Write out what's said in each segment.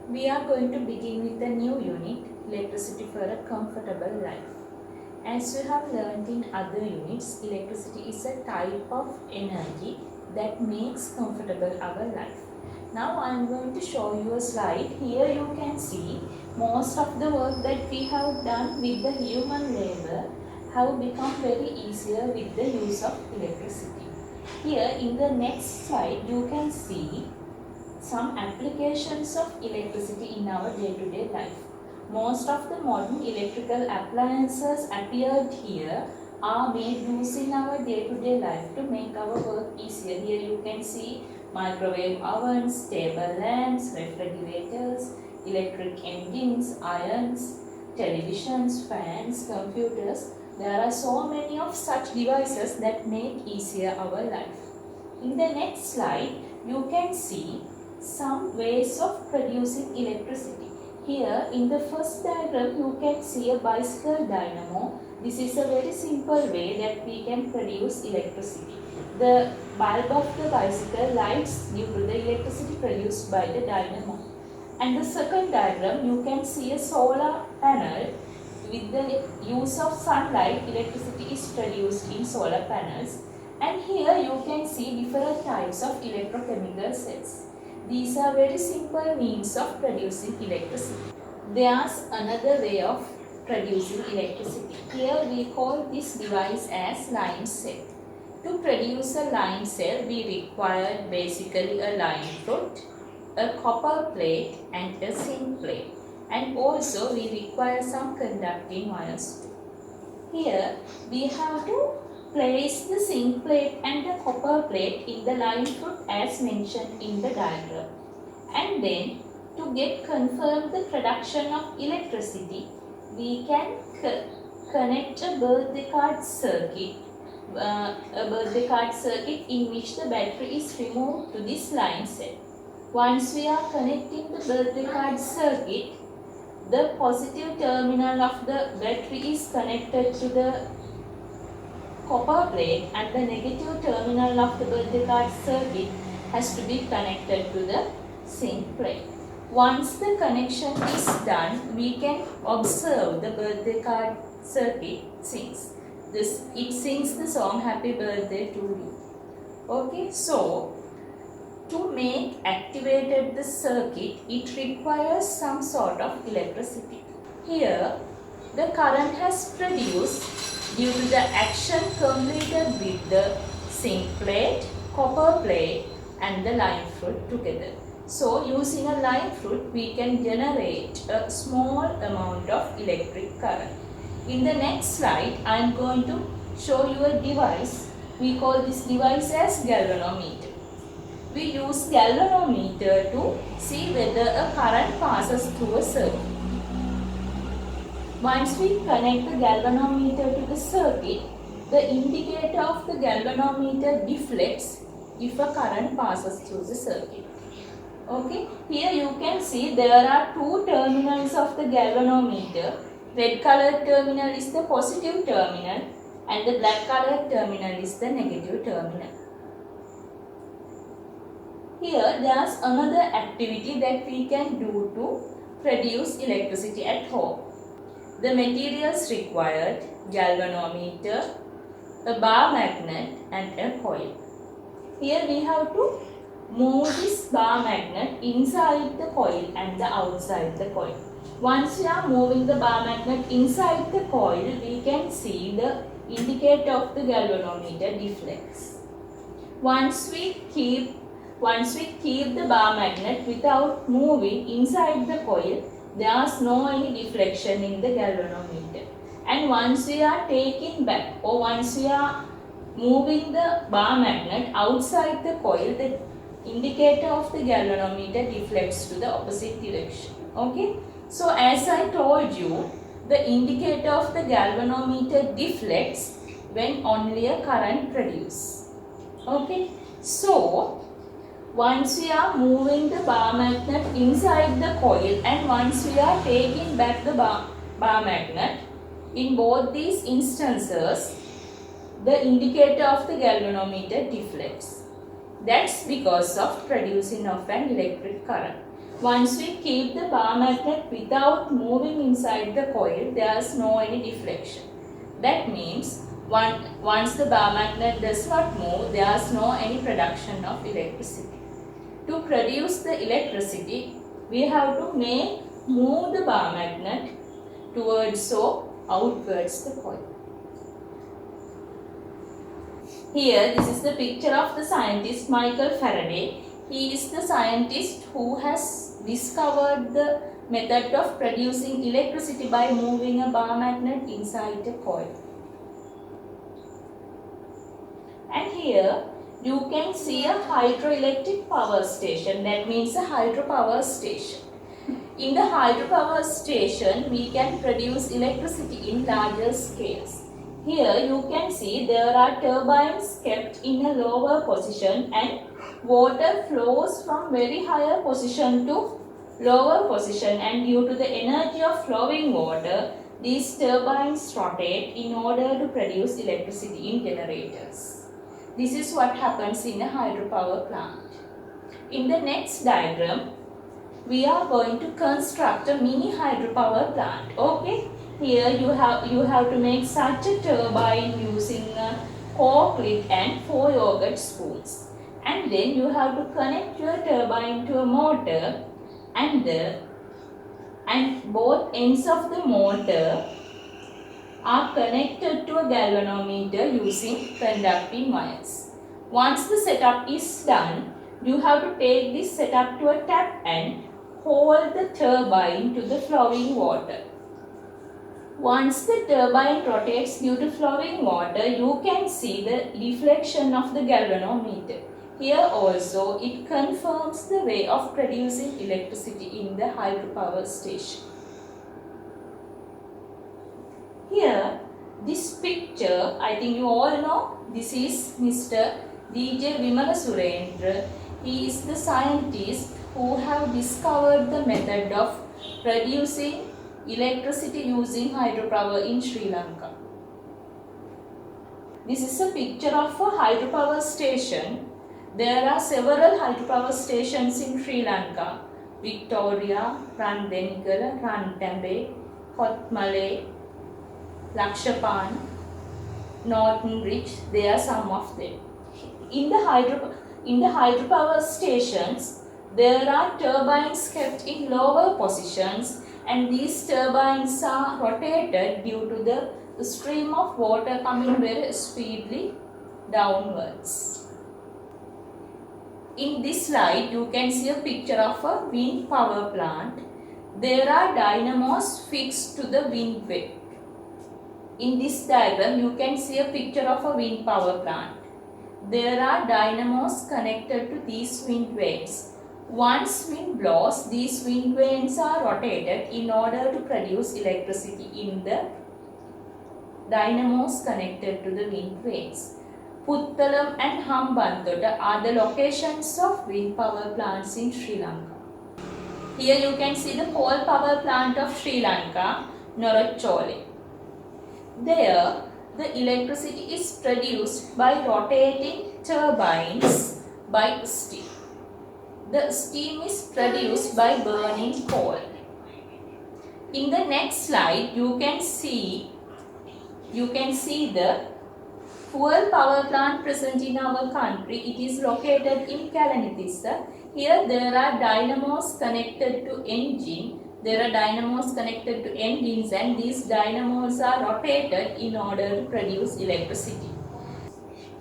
We are going to begin with a new unit, electricity for a comfortable life. As you have learned in other units, electricity is a type of energy that makes comfortable our life. Now I am going to show you a slide. Here you can see most of the work that we have done with the human labor have become very easier with the use of electricity. Here in the next slide you can see some applications of electricity in our day-to-day life. Most of the modern electrical appliances appeared here are made use in our day-to-day life to make our work easier. Here you can see microwave ovens, table lamps, refrigerators, electric engines, irons, televisions, fans, computers. There are so many of such devices that make easier our life. In the next slide, you can see some ways of producing electricity. Here in the first diagram you can see a bicycle dynamo. This is a very simple way that we can produce electricity. The bulb of the bicycle lights due to the electricity produced by the dynamo. And the second diagram you can see a solar panel. With the use of sunlight, electricity is produced in solar panels. And here you can see different types of electrochemical cells. These are very simple means of producing electricity. There's another way of producing electricity. Here we call this device as line cell. To produce a line cell, we require basically a line fruit, a copper plate and a zinc plate. And also we require some conducting wires too. Here we have to place the zinc plate and the copper plate in the line fruit as mentioned in the diagram. And then to get confirmed the production of electricity, we can connect a birthday card circuit, in which the battery is removed to this line cell. Once we are connecting the birthday card circuit, the positive terminal of the battery is connected to the copper plate and the negative terminal of the birthday card circuit has to be connected to the zinc plate. Once the connection is done, we can observe the birthday card circuit sings. It sings the song Happy Birthday to You. Okay, so to make activated the circuit, it requires some sort of electricity. Here, the current has produced due to the action completed with the zinc plate, copper plate and the line fruit together. So, using a line fruit, we can generate a small amount of electric current. In the next slide, I am going to show you a device. We call this device as galvanometer. We use galvanometer to see whether a current passes through a circuit. Once we connect the galvanometer to the circuit, the indicator of the galvanometer deflects if a current passes through the circuit. Okay, here you can see there are two terminals of the galvanometer. Red colored terminal is the positive terminal and the black colored terminal is the negative terminal. Here there's another activity that we can do to produce electricity at home. The materials required: galvanometer, a bar magnet and a coil. Here we have to move this bar magnet inside the coil and the outside the coil. Once we are moving the bar magnet inside the coil, we can see the indicator of the galvanometer deflects. Once we keep the bar magnet without moving inside the coil, there is no any deflection in the galvanometer. And once we are taking back or once we are moving the bar magnet outside the coil, the indicator of the galvanometer deflects to the opposite direction. Okay. So as I told you, the indicator of the galvanometer deflects when only a current produces. Okay. So once we are moving the bar magnet inside the coil and once we are taking back the bar magnet, in both these instances, the indicator of the galvanometer deflects. That's because of producing of an electric current. Once we keep the bar magnet without moving inside the coil, there is no any deflection. That means once the bar magnet does not move, there is no any production of electricity. To produce the electricity, we have to move the bar magnet towards or outwards the coil. Here, this is the picture of the scientist Michael Faraday. He is the scientist who has discovered the method of producing electricity by moving a bar magnet inside a coil. And here you can see a hydroelectric power station, that means a hydropower station. In the hydropower station, we can produce electricity in larger scales. Here you can see there are turbines kept in a lower position and water flows from very higher position to lower position, and due to the energy of flowing water, these turbines rotate in order to produce electricity in generators. This is what happens in a hydropower plant. In the next diagram, we are going to construct a mini hydropower plant. Okay, here you have to make such a turbine using a cork lid and 4 yogurt spoons. And then you have to connect your turbine to a motor, and both ends of the motor are connected to a galvanometer using conducting wires. Once the setup is done, you have to take this setup to a tap and hold the turbine to the flowing water. Once the turbine rotates due to flowing water, you can see the deflection of the galvanometer. Here also, it confirms the way of producing electricity in the hydropower station. Here, this picture, I think you all know, this is Mr. D.J. Vimala Surendra. He is the scientist who have discovered the method of producing electricity using hydropower in Sri Lanka. This is a picture of a hydropower station. There are several hydropower stations in Sri Lanka: Victoria, Randenikala, Rantambe, Kotmale, Lakshapan, Norton Bridge. They are some of them. In the hydropower stations, there are turbines kept in lower positions, and these turbines are rotated due to the stream of water coming very speedily downwards. In this slide, you can see a picture of a wind power plant. There are dynamos fixed to the wind wave. In this diagram, you can see a picture of a wind power plant. There are dynamos connected to these wind vanes. Once wind blows, these wind vanes are rotated in order to produce electricity in the dynamos connected to the wind vanes. Puttalam and Hambantota are the locations of wind power plants in Sri Lanka. Here you can see the coal power plant of Sri Lanka, Norachole. There, the electricity is produced by rotating turbines by steam. The steam is produced by burning coal. In the next slide, you can see the fuel power plant present in our country. It is located in Kalanithissa. Here there are dynamos connected to engine. There are dynamos connected to engines, and these dynamos are rotated in order to produce electricity.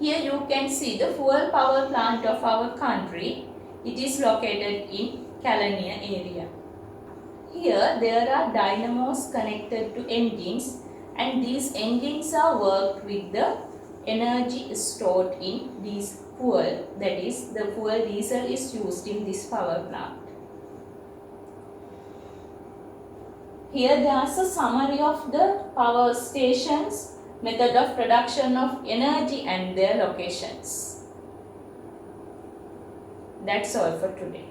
Here you can see the fuel power plant of our country. It is located in Kelaniya area. Here there are dynamos connected to engines, and these engines are worked with the energy stored in this fuel, that is, the fuel diesel is used in this power plant. Here there is a summary of the power stations, method of production of energy and their locations. That's all for today.